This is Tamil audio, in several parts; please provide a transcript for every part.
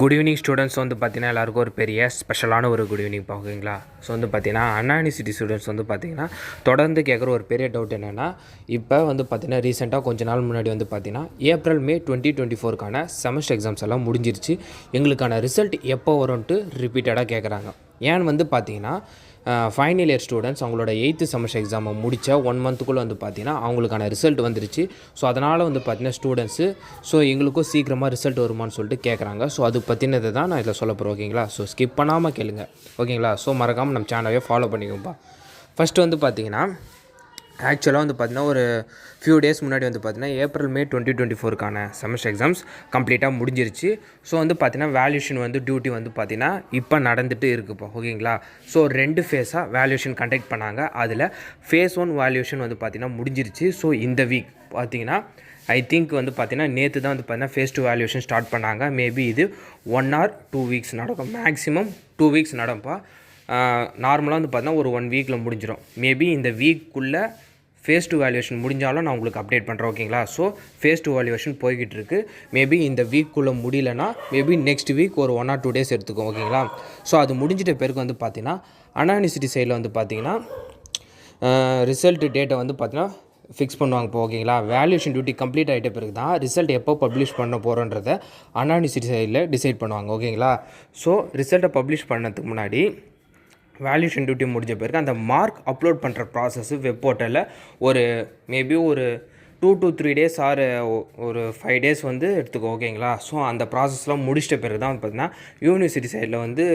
குட் ஈவினிங் ஸ்டூடெண்ட்ஸ் வந்து பார்த்தீங்கன்னா எல்லாருக்கும் ஒரு பெரிய ஸ்பெஷலான ஒரு குட் ஈவினிங் ஓகேங்களா. ஸோ வந்து பார்த்தீங்கன்னா அண்ணா யூனிவர்சிட்டி ஸ்டூடெண்ட்ஸ் வந்து பார்த்தீங்கன்னா தொடர்ந்து கேட்குற ஒரு பெரிய டவுட் என்னென்னா, இப்போ வந்து பார்த்தீங்கன்னா ரீசெண்டாக கொஞ்ச நாள் முன்னாடி வந்து பார்த்தீங்கன்னா ஏப்ரல் மே 2024க்கான செமஸ்டர் எக்ஸாம்ஸ் எல்லாம் முடிஞ்சிருச்சு. எங்களுக்கான ரிசல்ட் எப்போ வரும்ன்ட்டு ரிப்பீட்டடாக கேட்குறாங்க. ஏன்னு வந்து பார்த்தீங்கன்னா ஃபைனல் இயர் ஸ்டூடெண்ட்ஸ் அவங்களோட 8th செமஸ்டர் எக்ஸாமை முடித்த 1 மந்த்துக்குள்ளே வந்து பார்த்திங்கன்னா அவங்களுக்கான ரிசல்ட் வந்துருச்சு. ஸோ அதனால் வந்து பார்த்திங்கன்னா ஸ்டூடெண்ட்ஸு எங்களுக்கும் சீக்கிரமாக ரிசல்ட் வருமானு சொல்லிட்டு கேட்குறாங்க. ஸோ அது பற்றினதை தான் நான் இதில் சொல்ல போகிறேன் ஓகேங்களா. ஸோ ஸ்கிப் பண்ணாமல் கேளுங்க ஓகேங்களா. ஸோ மறக்காமல் நம்ம சேனலையே ஃபாலோ பண்ணிக்கோப்பா. ஃபஸ்ட்டு வந்து பார்த்திங்கன்னா ஆக்சுவலாக வந்து பார்த்திங்கன்னா ஒரு ஃபியூ டேஸ் முன்னாடி வந்து பார்த்திங்கன்னா ஏப்ரல் மே 2024க்கான செமஸ்டர் எக்ஸாம்ஸ் கம்ப்ளீட்டாக முடிஞ்சிருச்சு. ஸோ வந்து பார்த்திங்கன்னா வேல்யூஷன் வந்து டியூட்டி வந்து பார்த்திங்கன்னா இப்போ நடந்துகிட்டு இருக்குப்பா ஓகேங்களா. ஸோ 2 ஃபேஸாக வேல்யூஷன் கண்டக்ட் பண்ணாங்க. அதில் ஃபேஸ் 1 வேல்யூஷன் வந்து பார்த்திங்கன்னா முடிஞ்சிருச்சு. ஸோ இந்த வீக் பார்த்திங்கன்னா ஐ திங்க் வந்து பார்த்திங்கன்னா நேற்று தான் வந்து பார்த்திங்கன்னா ஃபேஸ் 2 வேல்யூஷன் ஸ்டார்ட் பண்ணாங்க. மேபி இது 1 or 2 வீக்ஸ் நடக்கும், மேக்ஸிமம் 2 வீக்ஸ் நடப்பா. நார்மலாக வந்து பார்த்தீங்கன்னா ஒரு 1 வீக்கில் முடிஞ்சிடும். மேபி இந்த வீக்குள்ளே ஃபேஸ் 2 வேல்யூவேஷன் முடிஞ்சாலும் நான் உங்களுக்கு அப்டேட் பண்ணுறேன் ஓகேங்களா. ஸோ ஃபேஸ் 2 வேல்யூவேஷன் போய்கிட்டு இருக்குது. மேபி இந்த வீக்குள்ளே முடியலன்னா மேபி நெக்ஸ்ட் வீக் ஒரு 1 or 2 டேஸ் எடுத்துக்கும் ஓகேங்களா. ஸோ அது முடிஞ்சிட்ட பேருக்கு வந்து பார்த்திங்கன்னா அண்ணா யூனிவர்சிட்டி சைடில் வந்து பார்த்திங்கன்னா ரிசல்ட் டேட்டை வந்து பார்த்திங்கன்னா ஃபிக்ஸ் பண்ணுவாங்க இப்போ ஓகேங்களா. வேல்யூஷன் டியூட்டி கம்ப்ளீட் ஆகிட்ட பிறகு தான் ரிசல்ட் எப்போ பப்ளிஷ் பண்ண போகிறோன்றத அண்ணா யூனிவர்சிட்டி சைடில் டிசைட் பண்ணுவாங்க ஓகேங்களா. ஸோ ரிசல்ட்டை பப்ளிஷ் பண்ணதுக்கு முன்னாடி வேல்யூஷன் டியூட்டி முடிஞ்ச பிறகு அந்த மார்க் அப்லோட் பண்ணுற ப்ராசஸ்ஸு வெப் போர்ட்டலில் ஒரு மேபி ஒரு 2 to 3 days ஆர் ஒரு 5 days வந்து எடுத்துக்கோ ஓகேங்களா. ஸோ அந்த ப்ராசஸ்லாம் முடிச்சிட்ட பிறகு தான் பார்த்திங்கன்னா யூனிவர்சிட்டி சைடில் வந்து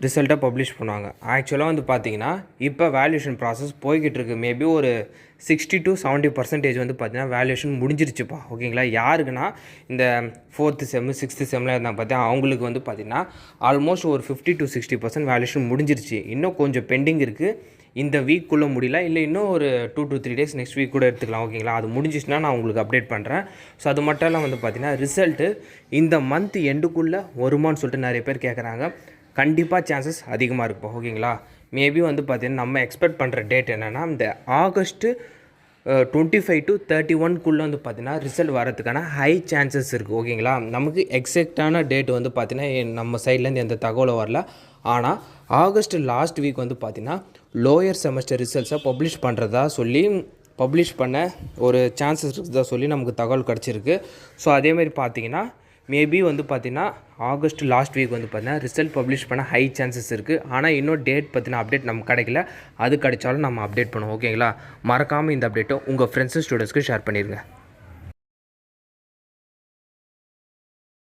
ரிசல்ட்டை பப்ளிஷ் பண்ணுவாங்க. ஆக்சுவலாக வந்து பார்த்திங்கன்னா இப்போ வேல்யூஷன் ப்ராசஸ் போய்கிட்டு இருக்குது. மேபி ஒரு 60 to 70% வந்து பார்த்திங்கன்னா வேல்யூஷன் முடிஞ்சிருச்சுப்பா ஓகேங்களா. யாருக்குன்னா இந்த 4th செம் 6th செம்மில் இருந்தால் பார்த்தீங்கன்னா அவங்களுக்கு வந்து பார்த்திங்கன்னா ஆல்மோஸ்ட் ஒரு 50 to 60% வேல்யூஷன் முடிஞ்சிருச்சு. இன்னும் கொஞ்சம் பெண்டிங் இருக்குது. இந்த வீக்குள்ளே முடியல, இல்லை இன்னும் ஒரு 2 to 3 days நெக்ஸ்ட் வீக் கூட எடுத்துக்கலாம் ஓகேங்களா. அது முடிஞ்சிச்சுன்னா நான் உங்களுக்கு அப்டேட் பண்ணுறேன். ஸோ அது மட்டும் எல்லாம் வந்து பார்த்திங்கன்னா ரிசல்ட்டு இந்த மந்த் எண்டுக்குள்ளே வருமானு சொல்லிட்டு நிறைய பேர் கேட்குறாங்க. கண்டிப்பாக சான்சஸ் அதிகமாக இருக்கும் ஓகேங்களா. மேபி வந்து பார்த்திங்கன்னா நம்ம எக்ஸ்பெக்ட் பண்ணுற டேட் என்னென்னா இந்த ஆகஸ்ட்டு 25 to 31க்குள்ளே வந்து பார்த்திங்கன்னா ரிசல்ட் வரதுக்கான ஹை சான்சஸ் இருக்குது ஓகேங்களா. நமக்கு எக்ஸாக்டான டேட் வந்து பார்த்திங்கன்னா நம்ம சைட்லேருந்து எந்த தகவலும் வரல. ஆனால் ஆகஸ்ட் லாஸ்ட் வீக் வந்து பார்த்திங்கன்னா லோயர் செமஸ்டர் ரிசல்ட்ஸை பப்ளிஷ் பண்ண ஒரு சான்சஸ் இருக்குதா சொல்லி நமக்கு தகவல் கிடச்சிருக்கு. ஸோ அதேமாதிரி பார்த்திங்கன்னா மேபி வந்து பார்த்திங்கன்னா ஆகஸ்ட் லாஸ்ட் வீக் வந்து பார்த்திங்கன்னா ரிசல்ட் பப்ளிஷ் பண்ண ஹை சான்சஸ் இருக்குது. ஆனால் இன்னும் டேட் பற்றின அப்டேட் நமக்கு கிடைக்கல. அது கிடைச்சாலும் நம்ம அப்டேட் பண்ணுவோம் ஓகேங்களா. மறக்காமல் இந்த அப்டேட்டை உங்கள் ஃப்ரெண்ட்ஸு ஸ்டூடெண்ட்ஸ்க்கு ஷேர் பண்ணிடுங்க.